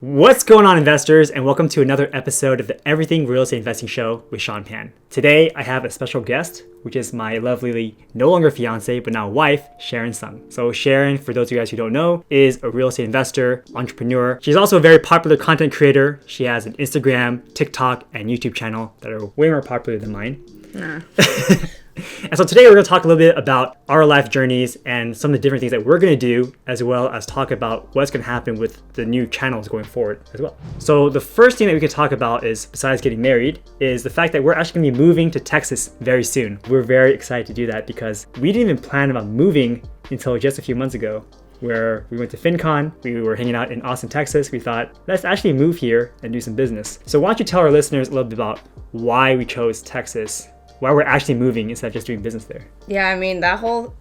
What's going on, investors, and welcome to another episode of the Everything Real Estate Investing Show with Sean Pan. Today, I have a special guest, which is my lovely, no longer fiance, but now wife, Sharon Sung. So Sharon, for those of you guys who don't know, is a real estate investor, entrepreneur. She's also a very popular content creator. She has an Instagram, TikTok, and YouTube channel that are way more popular than mine. Nah. And so today we're going to talk a little bit about our life journeys and some of the different things that we're going to do, as well as talk about what's going to happen with the new channels going forward as well. So the first thing that we could talk about is, besides getting married, is the fact that we're actually going to be moving to Texas very soon. We're very excited to do that because we didn't even plan about moving until just a few months ago, where we went to FinCon, we were hanging out in Austin, Texas. We thought, let's actually move here and do some business. So why don't you tell our listeners a little bit about why we chose Texas, why we're actually moving instead of just doing business there. Yeah, I mean, that whole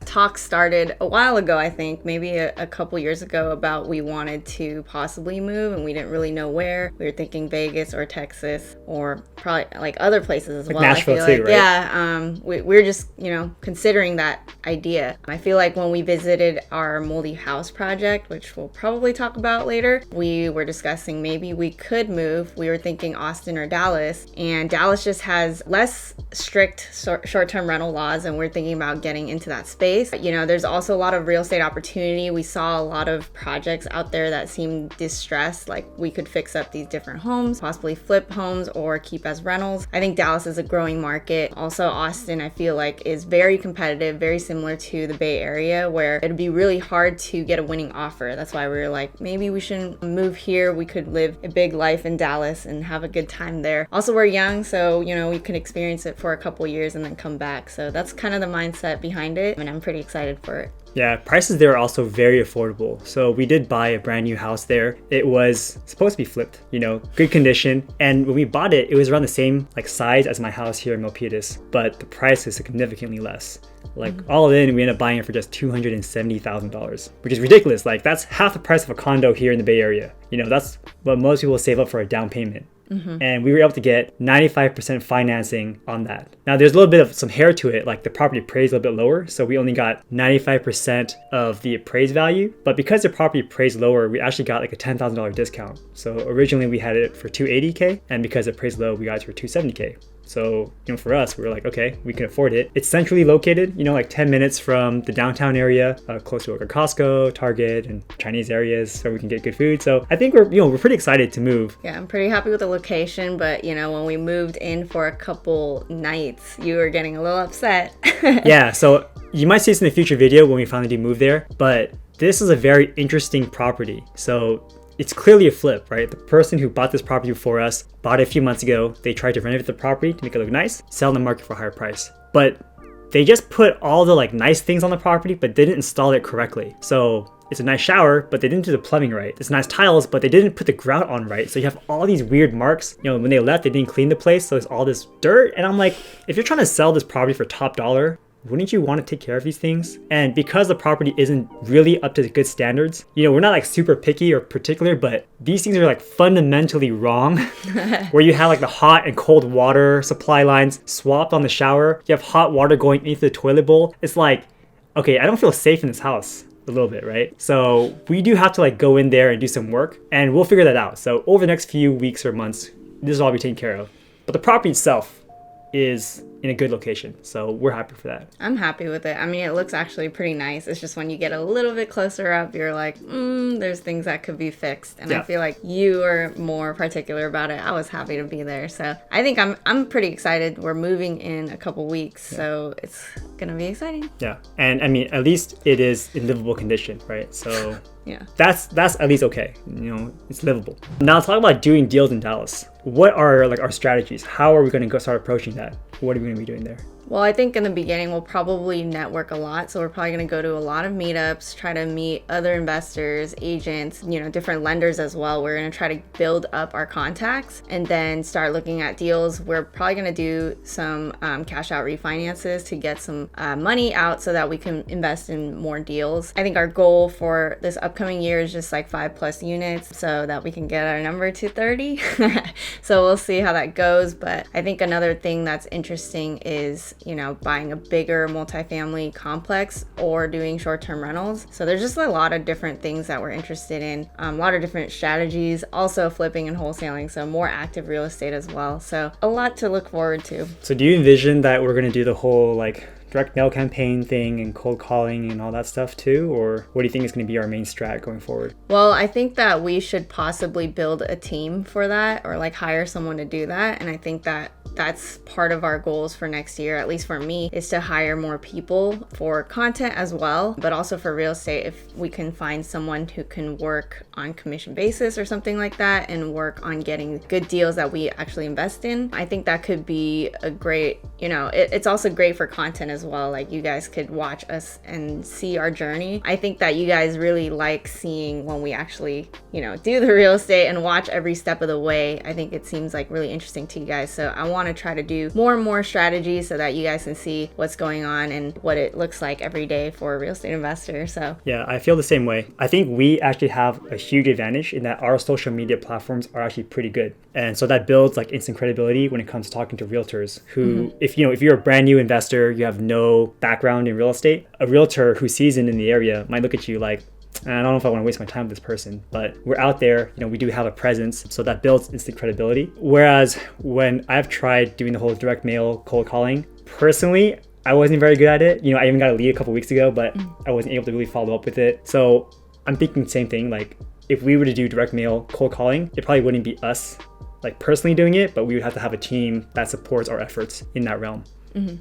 talk started a while ago, I think, maybe a couple years ago, about we wanted to possibly move and we didn't really know where. We were thinking Vegas or Texas or probably other places as well. Nashville I feel too, right? Yeah, we're just, considering that idea. I feel like when we visited our Moldy House project, which we'll probably talk about later, we were discussing maybe we could move. We were thinking Austin or Dallas, and Dallas just has less strict short-term rental laws, and we're thinking about getting into that space. There's also a lot of real estate opportunity. We saw a lot of projects out there that seemed distressed, like we could fix up these different homes, possibly flip homes or keep as rentals. I think Dallas is a growing market. Also, Austin, I feel like, is very competitive, very similar to the Bay Area, where it'd be really hard to get a winning offer. That's why we were like, maybe we shouldn't move here. We could live a big life in Dallas and have a good time there. Also, we're young, so we can experience it for a couple years and then come back. So that's kind of the mindset behind it, and I'm pretty excited for it. Yeah, prices there are also very affordable. So we did buy a brand new house there. It was supposed to be flipped, good condition. And when we bought it, it was around the same size as my house here in Milpitas, but the price is significantly less. All in, we ended up buying it for just $270,000, which is ridiculous. That's half the price of a condo here in the Bay Area. That's what most people save up for a down payment. Mm-hmm. And we were able to get 95% financing on that. Now, there's a little bit of some hair to it, the property appraised a little bit lower. So we only got 95% of the appraised value. But because the property appraised lower, we actually got a $10,000 discount. So originally we had it for $280K, and because it appraised low, we got it for $270K. So, for us, we were like, okay, we can afford it. It's centrally located, 10 minutes from the downtown area, close to a Costco, Target, and Chinese areas, so we can get good food. So I think we're pretty excited to move. Yeah, I'm pretty happy with the location, but when we moved in for a couple nights, you were getting a little upset. Yeah, so you might see this in a future video when we finally do move there, but this is a very interesting property. So it's clearly a flip, right? The person who bought this property before us bought it a few months ago. They tried to renovate the property to make it look nice, sell in the market for a higher price. But they just put all the nice things on the property, but didn't install it correctly. So it's a nice shower, but they didn't do the plumbing right. It's nice tiles, but they didn't put the grout on right. So you have all these weird marks. When they left, they didn't clean the place. So there's all this dirt. And I'm like, if you're trying to sell this property for top dollar, wouldn't you want to take care of these things? And because the property isn't really up to good standards, we're not super picky or particular, but these things are fundamentally wrong. Where you have the hot and cold water supply lines swapped on the shower. You have hot water going into the toilet bowl. It's okay, I don't feel safe in this house a little bit, right? So we do have to go in there and do some work, and we'll figure that out. So over the next few weeks or months, this will all be taken care of. But the property itself is in a good location, so we're happy for that. I'm happy with it. I mean, it looks actually pretty nice. It's just when you get a little bit closer up, you're like, there's things that could be fixed. And yeah. I feel like you are more particular about it. I was happy to be there, so I think I'm pretty excited. We're moving in a couple weeks, so it's gonna be exciting. Yeah, and I mean, at least it is in livable condition, right? So yeah, that's at least okay. It's livable. Now let's talk about doing deals in Dallas. What are our strategies? How are we going to go start approaching that? What are we going to be doing there? Well, I think in the beginning, we'll probably network a lot. So we're probably going to go to a lot of meetups, try to meet other investors, agents, different lenders as well. We're going to try to build up our contacts and then start looking at deals. We're probably going to do some cash out refinances to get some money out so that we can invest in more deals. I think our goal for this upcoming year is just 5+ units so that we can get our number to 30. So we'll see how that goes. But I think another thing that's interesting is buying a bigger multifamily complex or doing short-term rentals. So there's just a lot of different things that we're interested in, a lot of different strategies, also flipping and wholesaling, so more active real estate as well. So a lot to look forward to. So do you envision that we're going to do the whole direct mail campaign thing and cold calling and all that stuff too? Or what do you think is going to be our main strat going forward? Well, I think that we should possibly build a team for that, or hire someone to do that. And I think that that's part of our goals for next year, at least for me, is to hire more people for content as well, but also for real estate. If we can find someone who can work on commission basis or something like that and work on getting good deals that we actually invest in, I think that could be a great, it's also great for content as well. You guys could watch us and see our journey. I think that you guys really like seeing when we actually, do the real estate and watch every step of the way. I think it seems really interesting to you guys. So I want to try to do more and more strategies so that you guys can see what's going on and what it looks like every day for a real estate investor. So yeah, I feel the same way. I think we actually have a huge advantage in that our social media platforms are actually pretty good. And so that builds instant credibility when it comes to talking to realtors who, if you're a brand new investor, you have no background in real estate, a realtor who's seasoned in the area might look at you like, I don't know if I want to waste my time with this person, but we're out there, we do have a presence, so that builds instant credibility. Whereas when I've tried doing the whole direct mail cold calling, personally, I wasn't very good at it. I even got a lead a couple weeks ago, but I wasn't able to really follow up with it. So I'm thinking the same thing. If we were to do direct mail cold calling, it probably wouldn't be us personally doing it, but we would have to have a team that supports our efforts in that realm.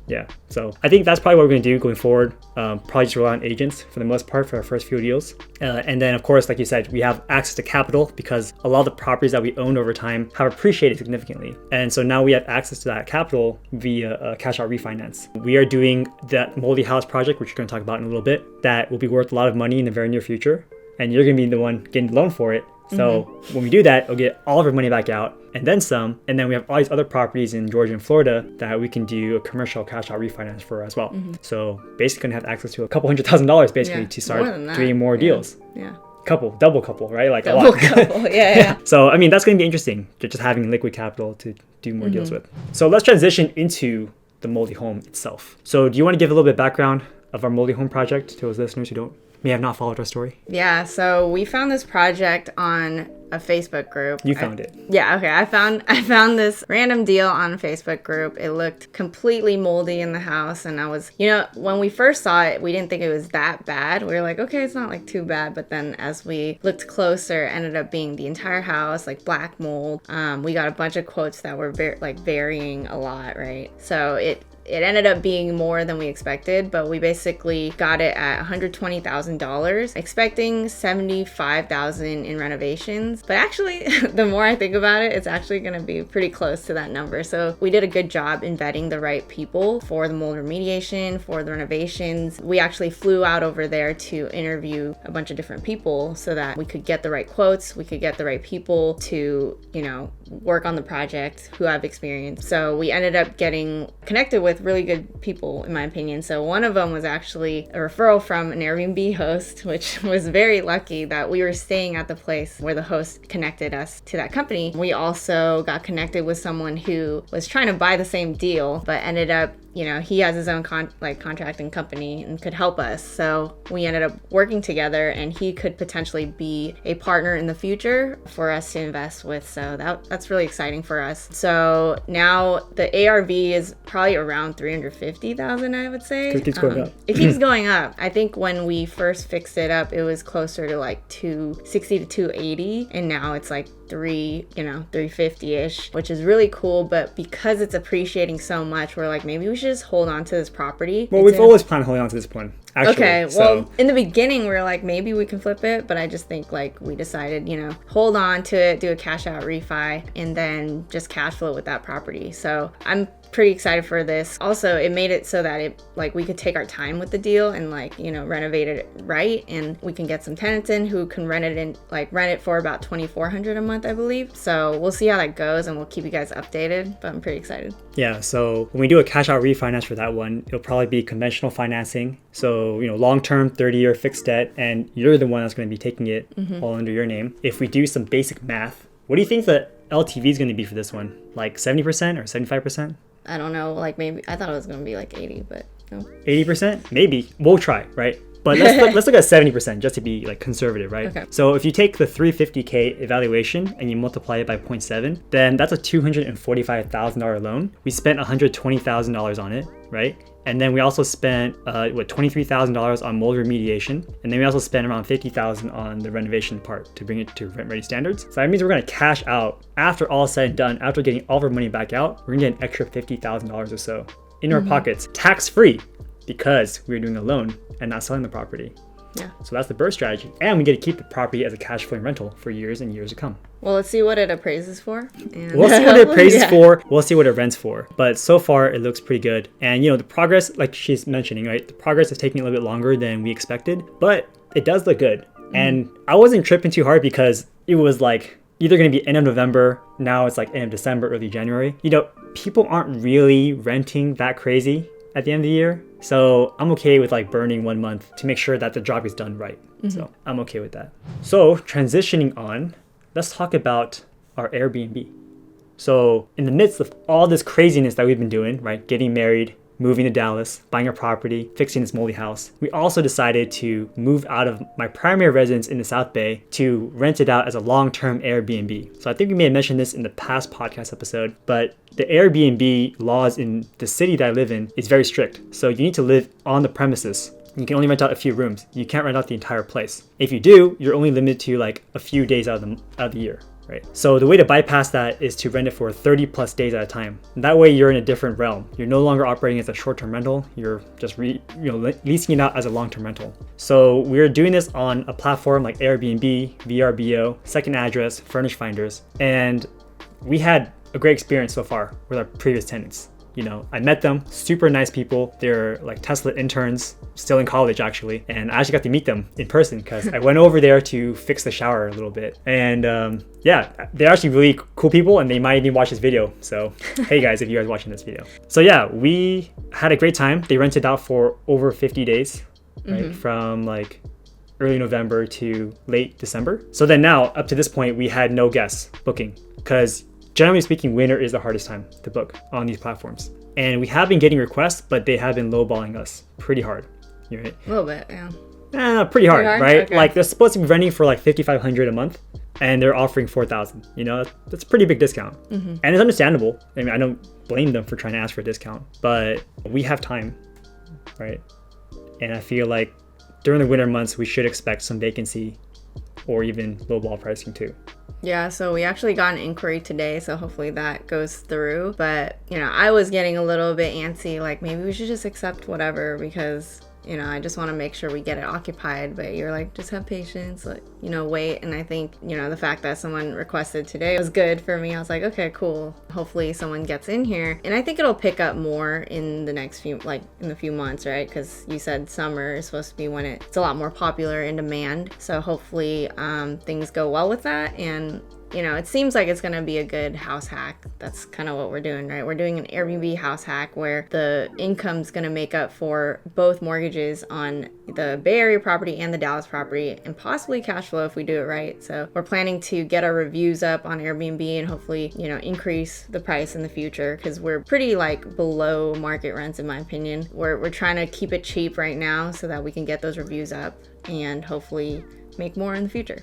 Yeah, so I think that's probably what we're going to do going forward. Probably just rely on agents for the most part for our first few deals. And then, of course, like you said, we have access to capital because a lot of the properties that we owned over time have appreciated significantly. And so now we have access to that capital via a cash out refinance. We are doing that multi-house project, which we're going to talk about in a little bit, that will be worth a lot of money in the very near future. And you're going to be the one getting the loan for it. So when we do that, we'll get all of our money back out and then some. And then we have all these other properties in Georgia and Florida that we can do a commercial cash out refinance for as well. So basically going to have access to a couple $100,000 basically to start doing more deals. Yeah. Double couple, right? Double a lot. couple, yeah. So, that's going to be interesting, just having liquid capital to do more deals with. So let's transition into the MultiHome itself. So do you want to give a little bit of background of our MultiHome project to those listeners who may have not followed our story? Yeah, so we found this project on a Facebook group. You found it. Yeah, okay. I found this random deal on a Facebook group. It looked completely moldy in the house, and I was, when we first saw it, we didn't think it was that bad. We were like, okay, it's not too bad. But then as we looked closer, it ended up being the entire house, black mold. We got a bunch of quotes that were varying a lot, right? So it ended up being more than we expected, but we basically got it at $120,000, expecting $75,000 in renovations. But actually, the more I think about it, it's actually going to be pretty close to that number. So we did a good job in vetting the right people for the mold remediation, for the renovations. We actually flew out over there to interview a bunch of different people so that we could get the right quotes, we could get the right people to, work on the project who have experience. So we ended up getting connected with really good people, in my opinion. So one of them was actually a referral from an Airbnb host, which was very lucky that we were staying at the place where the host connected us to that company. We also got connected with someone who was trying to buy the same deal, but ended up, he has his own contracting company and could help us. So we ended up working together, and he could potentially be a partner in the future for us to invest with. So that's really exciting for us. So now the ARV is probably around $350,000, I would say. It keeps going up. It keeps going up. I think when we first fixed it up, it was closer to $260 to $280, and now it's $350-ish, which is really cool. But because it's appreciating so much, we're maybe we should just hold on to this property. Well, we've always planned holding on to this one, actually. Okay, well, in the beginning, we were maybe we can flip it, but I just think we decided, hold on to it, do a cash out refi, and then just cash flow with that property. So I'm pretty excited for this. Also, it made it so that it we could take our time with the deal and renovate it right, and we can get some tenants in who can rent it for about $2,400 a month, I believe. So we'll see how that goes, and we'll keep you guys updated, but I'm pretty excited. Yeah, so when we do a cash out refinance for that one, it'll probably be conventional financing. So, long-term 30-year fixed debt, and you're the one that's going to be taking it all under your name. If we do some basic math, what do you think the LTV is going to be for this one? 70% or 75%? I don't know, like maybe I thought it was gonna be like 80, but no. 80%? Maybe. We'll try, right? But let's look at 70% just to be like conservative, right? Okay. So if you take the 350K evaluation and you multiply it by 0.7, then that's a $245,000 loan. We spent $120,000 on it, right? And then we also spent $23,000 on mold remediation, and then we also spent around $50,000 on the renovation part to bring it to rent-ready standards. So that means we're gonna cash out after all is said and done. After getting all of our money back out, we're gonna get an extra $50,000 or so in our pockets, tax-free, because we're doing a loan and not selling the property. Yeah. So that's the BRRRR strategy, and we get to keep the property as a cash flowing rental for years and years to come. Well, let's see what it appraises for. And We'll see what it appraises for. We'll see what it rents for. But so far, it looks pretty good. And the progress, like she's mentioning, right? The progress is taking a little bit longer than we expected, but it does look good. And I wasn't tripping too hard because it was like either going to be end of November. Now it's like end of December, early January. People aren't really renting that crazy at the end of the year. So I'm okay with like burning 1 month to make sure that the job is done right. So I'm okay with that. So transitioning on, let's talk about our Airbnb. So in the midst of all this craziness that we've been doing, right? Getting married, moving to Dallas, buying a property, fixing this moldy house, we also decided to move out of my primary residence in the South Bay to rent it out as a long-term Airbnb. So I think we may have mentioned this in the past podcast episode, but the Airbnb laws in the city that I live in is very strict. So you need to live on the premises. You can only rent out a few rooms. You can't rent out the entire place. If you do, you're only limited to like a few days out of the year. Right. So the way to bypass that is to rent it for 30 plus days at a time. And that way you're in a different realm. You're no longer operating as a short-term rental. You're just leasing it out as a long-term rental. So we're doing this on a platform like Airbnb, VRBO, Second Address, Furnish Finders. And we had a great experience so far with our previous tenants. I met them, super nice people. They're like Tesla interns, still in college actually. And I actually got to meet them in person because I went over there to fix the shower a little bit. And they're actually really cool people and they might even watch this video. So hey guys, if you guys are watching this video. So yeah, we had a great time. They rented out for over 50 days, right? From like early November to late December. So then now up to this point, we had no guests booking because generally speaking, winter is the hardest time to book on these platforms. And we have been getting requests, but they have been lowballing us pretty hard. Right? A little bit, yeah. Pretty hard, right? Okay. Like they're supposed to be renting for like $5,500 a month and they're offering $4,000. That's a pretty big discount. And it's understandable. I mean, I don't blame them for trying to ask for a discount, but we have time, right? And I feel like during the winter months, we should expect some vacancy or even lowball pricing too. Yeah, so we actually got an inquiry today, so hopefully that goes through. But, I was getting a little bit antsy, like maybe we should just accept whatever because, I just want to make sure we get it occupied. But you're like, just have patience, wait. And I think, the fact that someone requested today was good for me. I was like, okay, cool. Hopefully someone gets in here. And I think it'll pick up more in the next few months, right? Because you said summer is supposed to be when it's a lot more popular in demand. So hopefully things go well with that. And it seems like it's going to be a good house hack. That's kind of what we're doing, right? We're doing an Airbnb house hack where the income's going to make up for both mortgages on the Bay Area property and the Dallas property and possibly cash flow if we do it right. So we're planning to get our reviews up on Airbnb and hopefully, increase the price in the future because we're pretty like below market rents in my opinion. We're trying to keep it cheap right now so that we can get those reviews up and hopefully make more in the future.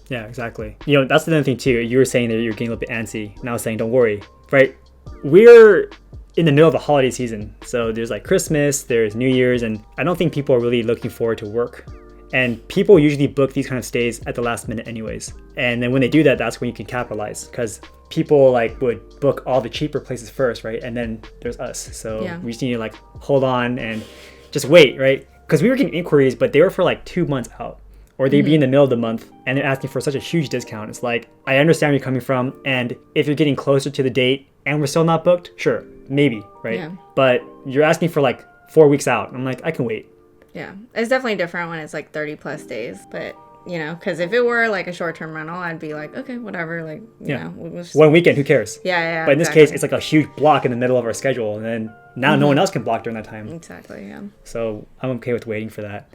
Yeah, exactly. That's another thing too. You were saying that you're getting a little bit antsy. And I was saying, don't worry, right? We're in the middle of the holiday season. So there's like Christmas, there's New Year's, and I don't think people are really looking forward to work. And people usually book these kind of stays at the last minute anyways. And then when they do that, that's when you can capitalize because people like would book all the cheaper places first, right? And then there's us. So we just need to like hold on and just wait, right? Because we were getting inquiries, but they were for like 2 months out. Or they'd be in the middle of the month and they're asking for such a huge discount. It's like, I understand where you're coming from. And if you're getting closer to the date and we're still not booked, sure, maybe, right? Yeah. But you're asking for like 4 weeks out. I'm like, I can wait. Yeah, it's definitely different when it's like 30 plus days. But, because if it were like a short-term rental, I'd be like, okay, whatever. Like, you know, we'll just... 1 weekend, who cares? Yeah. But in this case, it's like a huge block in the middle of our schedule. And then now no one else can block during that time. Exactly, yeah. So I'm okay with waiting for that.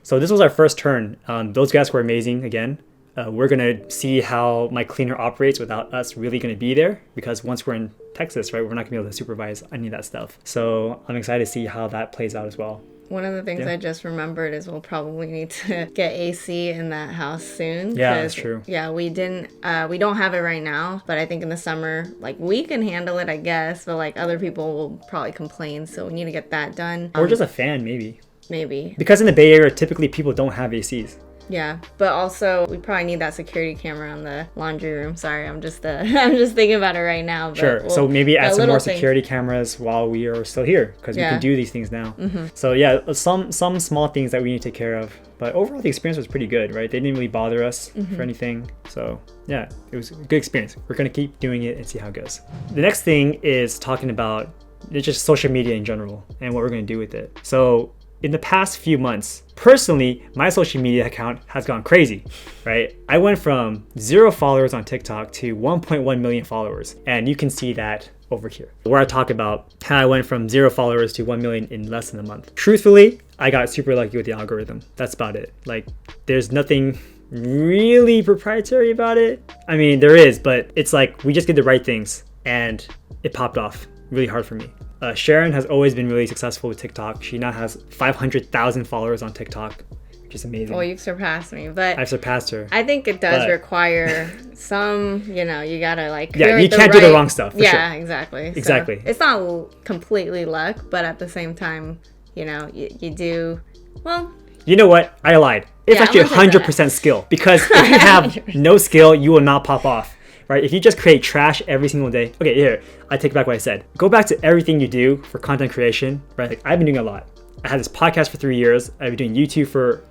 So this was our first turn. Those guests were amazing again. We're gonna see how my cleaner operates without us really gonna be there, because once we're in Texas, right, we're not gonna be able to supervise any of that stuff. So I'm excited to see how that plays out as well. One of the things I just remembered is we'll probably need to get AC in that house soon. Yeah, that's true. Yeah, we don't have it right now, but I think in the summer, like, we can handle it, I guess, but like other people will probably complain, so we need to get that done. Or just a fan, maybe. Maybe. Because in the Bay Area, typically people don't have ACs. Yeah, but also we probably need that security camera on the laundry room. Sorry, I'm just thinking about it right now. But Sure. So maybe add some more security cameras while we are still here, because we can do these things now. So yeah, some small things that we need to take care of. But overall, the experience was pretty good, right? They didn't really bother us for anything. So yeah, it was a good experience. We're gonna keep doing it and see how it goes. The next thing is talking about just social media in general and what we're gonna do with it. So in the past few months, personally, my social media account has gone crazy, right? I went from 0 followers on TikTok to 1.1 million followers. And you can see that over here, where I talk about how I went from 0 followers to 1 million in less than a month. Truthfully, I got super lucky with the algorithm. That's about it. Like, there's nothing really proprietary about it. I mean, there is, but it's like we just did the right things and it popped off really hard for me. Sharon has always been really successful with TikTok. She now has 500,000 followers on TikTok, which is amazing. Well, you've surpassed me, but I've surpassed her. I think it does require some, you gotta like. Yeah, you can't do the wrong stuff. Yeah, sure. Exactly. Exactly. So it's not completely luck, but at the same time, you do. Well. You know what? I lied. It's actually 100% skill, because if you have no skill, you will not pop off. Right? If you just create trash every single day. Okay, here, I take back what I said. Go back to everything you do for content creation, right? Like, I've been doing a lot. I had this podcast for 3 years. I've been doing YouTube for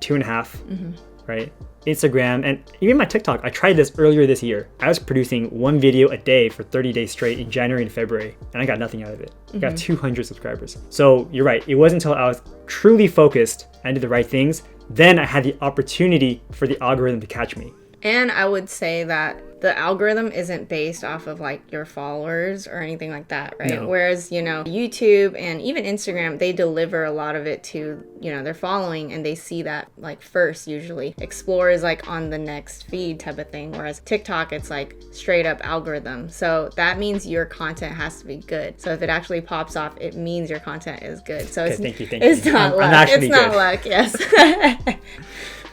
2.5, right? Instagram, and even my TikTok. I tried this earlier this year. I was producing 1 video a day for 30 days straight in January and February, and I got nothing out of it. I got 200 subscribers. So you're right. It wasn't until I was truly focused and did the right things, then I had the opportunity for the algorithm to catch me. And I would say that the algorithm isn't based off of like your followers or anything like that, right? No. Whereas, YouTube and even Instagram, they deliver a lot of it to, their following, and they see that like first usually. Explore is like on the next feed type of thing. Whereas TikTok, it's like straight up algorithm. So that means your content has to be good. So if it actually pops off, it means your content is good. So thank you. It's not luck. It's not luck, yes.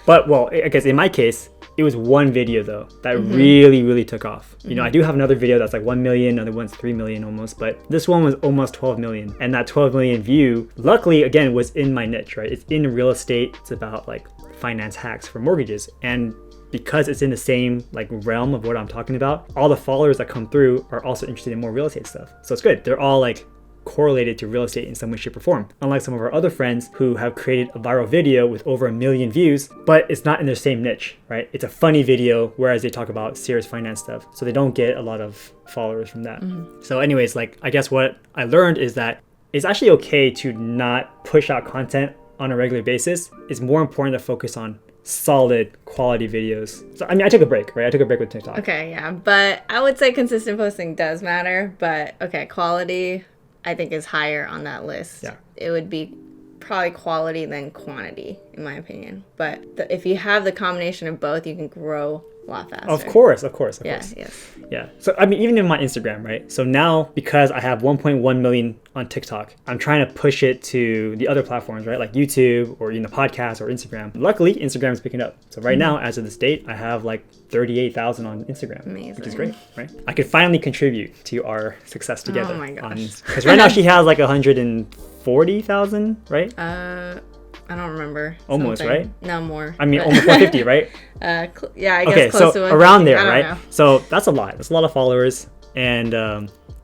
But well, I guess in my case, it was 1 video though that really took off. I do have another video that's like 1 million, another one's 3 million almost, but this one was almost 12 million. And that 12 million view, luckily, again, was in my niche, right? It's in real estate. It's about like finance hacks for mortgages. And because it's in the same like realm of what I'm talking about, all the followers that come through are also interested in more real estate stuff. So it's good. They're all like correlated to real estate in some way, shape, or form. Unlike some of our other friends who have created a viral video with over 1 million views, but it's not in their same niche, right? It's a funny video, whereas they talk about serious finance stuff. So they don't get a lot of followers from that. So anyways, like, I guess what I learned is that it's actually okay to not push out content on a regular basis. It's more important to focus on solid quality videos. So I mean, I took a break, right? I took a break with TikTok. Okay, yeah, but I would say consistent posting does matter, but okay, quality I think is higher on that list. Yeah. It would be probably quality than quantity, in my opinion. But if you have the combination of both, you can grow a lot faster. Of course. Yes. Yeah. So, I mean, even in my Instagram, right? So now, because I have 1.1 million on TikTok, I'm trying to push it to the other platforms, right? Like YouTube or, podcasts or Instagram. Luckily, Instagram is picking up. So right now, as of this date, I have like 38,000 on Instagram. Amazing. Which is great, right? I could finally contribute to our success together. Oh my gosh. Because right now she has like 140,000, right? I don't remember. Almost, something. right? No, more. I mean, almost 150, right? Yeah, I guess okay, close so to 150. around there, I right? don't know. So that's a lot. That's a lot of followers, and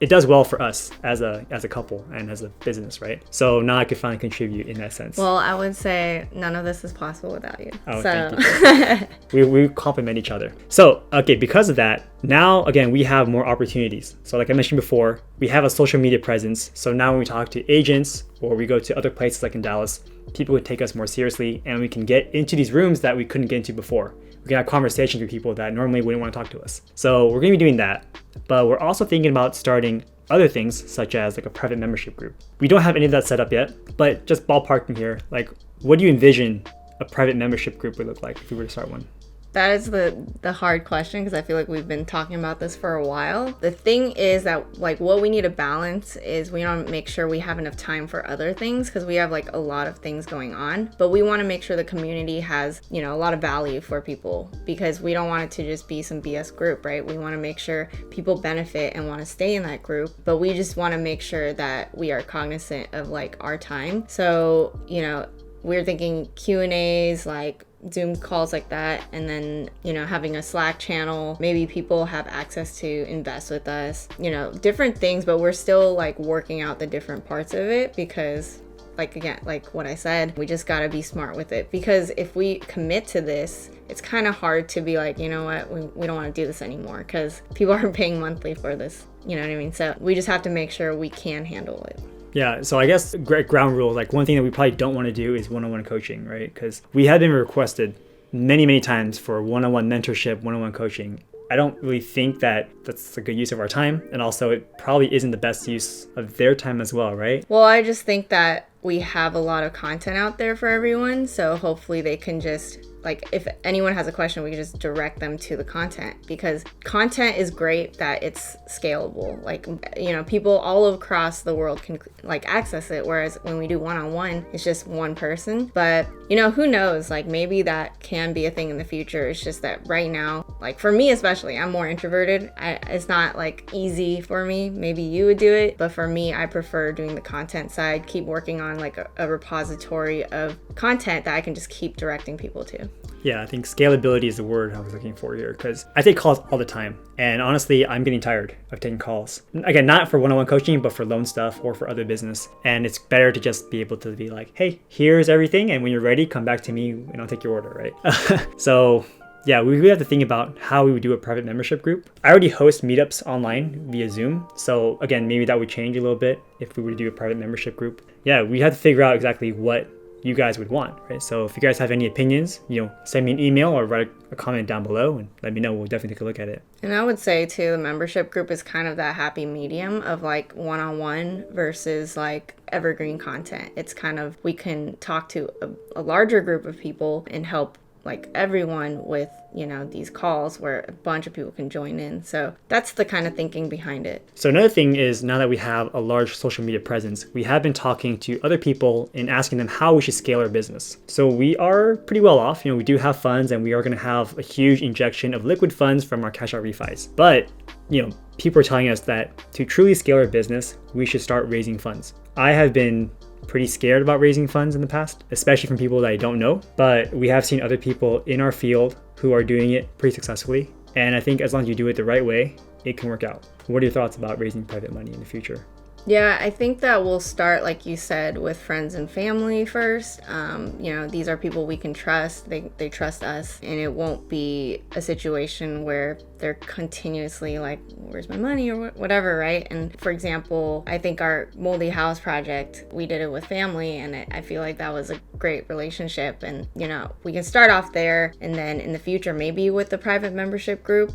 it does well for us as a couple and as a business, right? So now I can finally contribute in that sense. Well, I would say none of this is possible without you. Oh, so. thank you. we complement each other. So, okay, because of that, now, again, we have more opportunities. So like I mentioned before, we have a social media presence. So now when we talk to agents or we go to other places like in Dallas, people would take us more seriously and we can get into these rooms that we couldn't get into before. We can have conversations with people that normally wouldn't want to talk to us. So we're going to be doing that. But we're also thinking about starting other things such as like a private membership group. We don't have any of that set up yet, but just ballparking here, like what do you envision a private membership group would look like if we were to start one? That is the hard question, because I feel like we've been talking about this for a while. The thing is that like what we need to balance is we want to make sure we have enough time for other things, because we have like a lot of things going on, but we want to make sure the community has, you know, a lot of value for people, because we don't want it to just be some BS group, right? We want to make sure people benefit and want to stay in that group, but we just want to make sure that we are cognizant of like our time. So, you know, we're thinking Q&As, like Zoom calls like that, and then, you know, having a Slack channel, maybe people have access to invest with us, you know, different things, but we're still like working out the different parts of it, because like, again, like what I said, we just got to be smart with it, because if we commit to this, it's kind of hard to be like, you know what, we don't want to do this anymore, because people are paying monthly for this, you know what I mean? So we just have to make sure we can handle it. Yeah, so I guess ground rule, like one thing that we probably don't want to do is one-on-one coaching, right? Because we have been requested many times for one-on-one mentorship, one-on-one coaching. I don't really think that that's a good use of our time. And also it probably isn't the best use of their time as well, right? Well, I just think that we have a lot of content out there for everyone. So hopefully they can just, like, if anyone has a question, we can just direct them to the content, because content is great that it's scalable. Like, you know, people all across the world can like access it. Whereas when we do one-on-one, it's just one person. But, you know, who knows? Like maybe that can be a thing in the future. It's just that right now, like for me especially, I'm more introverted. It's not like easy for me. Maybe you would do it, but for me, I prefer doing the content side, keep working on like a repository of content that I can just keep directing people to. Yeah, I think scalability is the word I was looking for here, because I take calls all the time. And honestly, I'm getting tired of taking calls. Again, not for one-on-one coaching, but for loan stuff or for other business. And it's better to just be able to be like, hey, here's everything. And when you're ready, come back to me and I'll take your order, right? So yeah, we really have to think about how we would do a private membership group. I already host meetups online via Zoom. So again, maybe that would change a little bit if we were to do a private membership group. Yeah, we have to figure out exactly what you guys would want, right? So if you guys have any opinions, you know, send me an email or write a comment down below and let me know. We'll definitely take a look at it. And I would say too, the membership group is kind of that happy medium of like one-on-one versus like evergreen content. It's kind of, we can talk to a larger group of people and help like everyone with, you know, these calls where a bunch of people can join in. So that's the kind of thinking behind it. So another thing is, now that we have a large social media presence, we have been talking to other people and asking them how we should scale our business. So we are pretty well off. You know, we do have funds and we are going to have a huge injection of liquid funds from our cash out refis. But, you know, people are telling us that to truly scale our business, we should start raising funds. I have been pretty scared about raising funds in the past, especially from people that I don't know, but we have seen other people in our field who are doing it pretty successfully. And I think as long as you do it the right way, it can work out. What are your thoughts about raising private money in the future? Yeah, I think that we'll start, like you said, with friends and family first. You know, these are people we can trust. They trust us, and it won't be a situation where they're continuously like, where's my money or whatever, right? And for example, I think our Moldy House project, we did it with family, and I feel like that was a great relationship. And, you know, we can start off there, and then in the future, maybe with the private membership group,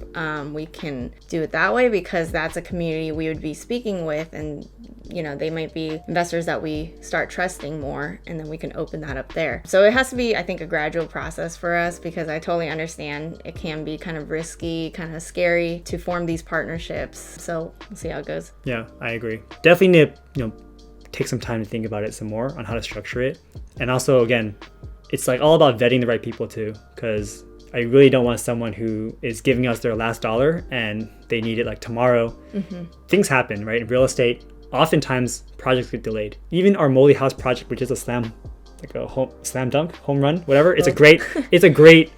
we can do it that way, because that's a community we would be speaking with, and you know, they might be investors that we start trusting more, and then we can open that up there. So it has to be, I think, a gradual process for us, because I totally understand it can be kind of risky, kind of scary to form these partnerships. So we'll see how it goes. Yeah, I agree. Definitely need to, you know, take some time to think about it some more on how to structure it. And also, again, it's like all about vetting the right people too, because I really don't want someone who is giving us their last dollar and they need it like tomorrow. Mm-hmm. Things happen, right? In real estate, oftentimes projects get delayed. Even our Moldy House project, which is a slam dunk, home run, whatever. It's a great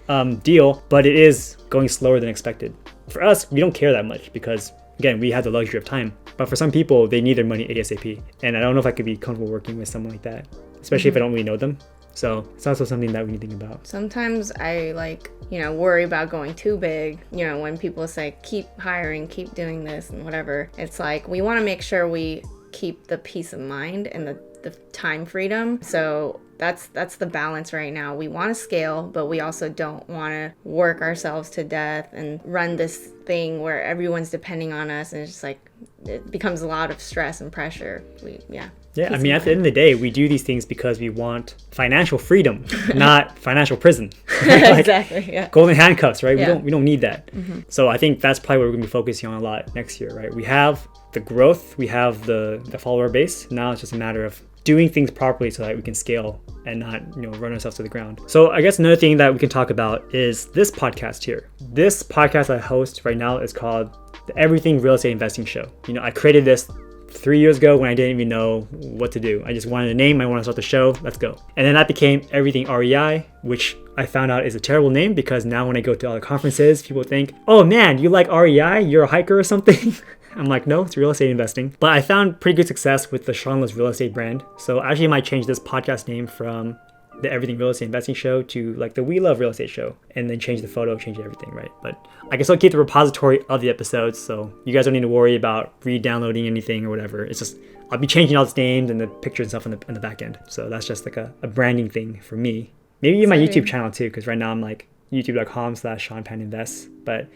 deal, but it is going slower than expected. For us, we don't care that much because, again, we have the luxury of time. But for some people, they need their money ASAP. And I don't know if I could be comfortable working with someone like that, especially if I don't really know them. So it's also something that we need to think about. Sometimes I worry about going too big. You know, when people say, keep hiring, keep doing this and whatever, it's like, we want to make sure we keep the peace of mind and the time freedom. So that's the balance right now. We want to scale, but we also don't want to work ourselves to death and run this thing where everyone's depending on us. And it's just like, it becomes a lot of stress and pressure. Yeah, I mean, at the end of the day, we do these things because we want financial freedom, not financial prison. Like, exactly. Yeah. golden handcuffs, right? Yeah. We don't need that. So I think that's probably what we're gonna be focusing on a lot next year, right? We have the growth, we have the follower base. Now it's just a matter of doing things properly so that we can scale and not, run ourselves to the ground. So I guess another thing that we can talk about is this podcast here. This podcast I host right now is called the Everything Real Estate Investing Show. I created this 3 years ago when I didn't even know what to do. I just wanted a name. I want to start the show. Let's go. And then that became Everything REI, which I found out is a terrible name because now when I go to other conferences, people think, oh man, you like REI? You're a hiker or something? I'm like, no, it's real estate investing. But I found pretty good success with the Sean Loves Real Estate brand. So I actually might change this podcast name from the Everything Real Estate Investing Show to like the We Love Real Estate Show, and then change the photo, change everything, right? But I guess I'll keep the repository of the episodes, so you guys don't need to worry about re-downloading anything or whatever. It's just, I'll be changing all its names and the pictures and stuff in the back end. So that's just like a branding thing for me. Maybe my YouTube channel too, because right now I'm like youtube.com/SeanPanInvest. But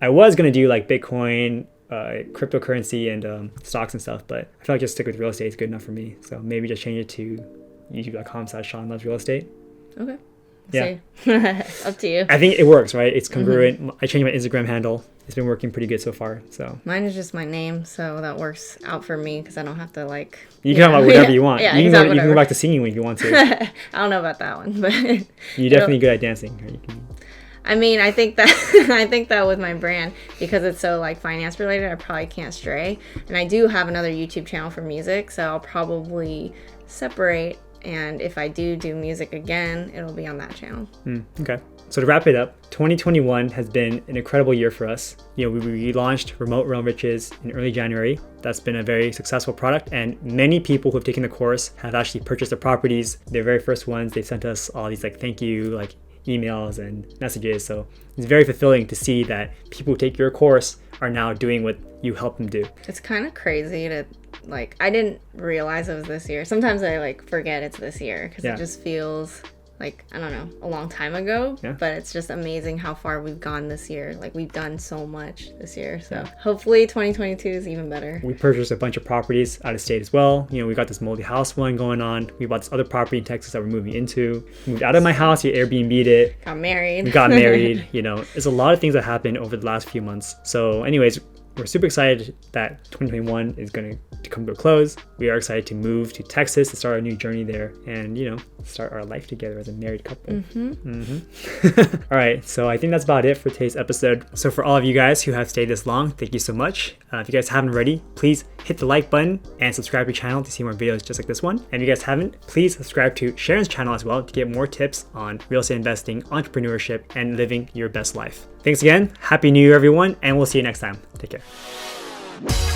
I was going to do like Bitcoin, cryptocurrency, and stocks and stuff, but I feel like just stick with real estate is good enough for me. So maybe just change it to youtube.com/SeanLovesRealEstate. Okay. Yeah. Up to you. I think it works, right? It's congruent. I changed my Instagram handle. It's been working pretty good so far. So mine is just my name, so that works out for me because I don't have to like. You can talk about whatever you want. Yeah, you can go back to singing when you want to. I don't know about that one, but you're definitely good at dancing. Right? I mean, I think that with my brand, because it's so like finance related, I probably can't stray. And I do have another YouTube channel for music, so I'll probably separate. And if I do music again, it'll be on that channel. Okay. So to wrap it up, 2021 has been an incredible year for us. We relaunched Remote Realm Riches in early January. That's been a very successful product, and many people who have taken the course have actually purchased the properties. Their very first ones, they sent us all these like thank you like emails and messages. So it's very fulfilling to see that people who take your course are now doing what you help them do. It's kind of crazy to like, I didn't realize it was this year. Sometimes I like forget it's this year because it just feels like, I don't know, a long time ago. Yeah. But it's just amazing how far we've gone this year. Like we've done so much this year. So hopefully 2022 is even better. We purchased a bunch of properties out of state as well. We got this multi-house one going on. We bought this other property in Texas that we're moving into. Moved out of my house, we Airbnb'd it. Got married. We got married. There's a lot of things that happened over the last few months. So anyways, we're super excited that 2021 is going to come to a close. We are excited to move to Texas to start our new journey there and, start our life together as a married couple. All right. So I think that's about it for today's episode. So for all of you guys who have stayed this long, thank you so much. If you guys haven't already, please hit the like button and subscribe to the channel to see more videos just like this one. And if you guys haven't, please subscribe to Sharon's channel as well to get more tips on real estate investing, entrepreneurship, and living your best life. Thanks again. Happy New Year, everyone. And we'll see you next time. Take care.